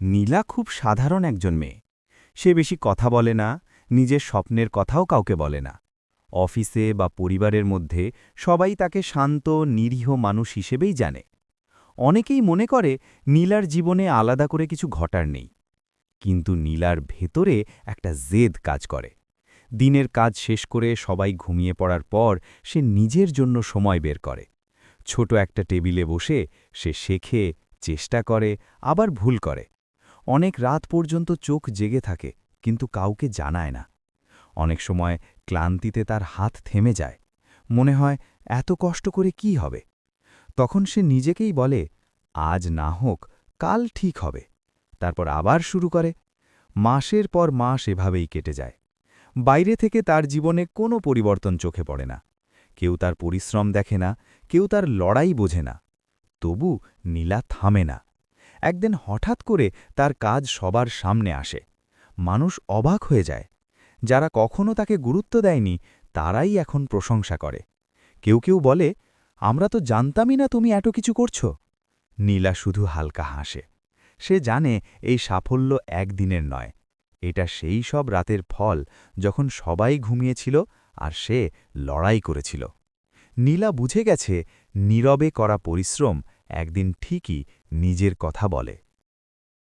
নীলা খুব সাধারণ একজন মেয়ে। সে বেশি কথা বলে না, নিজের স্বপ্নের কথাও কাউকে বলে না। অফিসে বা পরিবারের মধ্যে সবাই তাকে শান্ত, নিরীহ মানুষ হিসেবেই জানে। অনেকেই মনে করে নীলার জীবনে আলাদা করে কিছু ঘটার নেই। কিন্তু নীলার ভেতরে একটা জেদ কাজ করে। দিনের কাজ শেষ করে সবাই ঘুমিয়ে পড়ার পর সে নিজের জন্য সময় বের করে। ছোট একটা টেবিলে বসে সে শেখে, চেষ্টা করে, আবার ভুল করে। অনেক রাত পর্যন্ত চোখ জেগে থাকে, কিন্তু কাউকে জানায় না। অনেক সময় ক্লান্তিতে তার হাত থেমে যায়। মনে হয় এত কষ্ট করে কি হবে। তখন সে নিজেকেই বলে, আজ না হোক কাল ঠিক হবে। তারপর আবার শুরু করে। মাসের পর মাস এভাবেই কেটে যায়। বাইরে থেকে তার জীবনে কোনো পরিবর্তন চোখে পড়ে না। কেউ তার পরিশ্রম দেখে না, কেউ তার লড়াই বোঝে না। তবু নীলা থামে না। একদিন হঠাৎ করে তার কাজ সবার সামনে আসে। মানুষ অবাক হয়ে যায়। যারা কখনো তাকে গুরুত্ব দেয়নি, তারাই এখন প্রশংসা করে। কেউ কেউ বলে, আমরা তো জানতামই না তুমি এত কিছু করছো। নীলা শুধু হালকা হাসে। সে জানে এই সাফল্য একদিনের নয়। এটা সেই সব রাতের ফল যখন সবাই ঘুমিয়েছিল আর সে লড়াই করেছিল। নীলা বুঝে গেছে, নীরবে করা পরিশ্রম একদিন ঠিকই নিজের কথা বলে।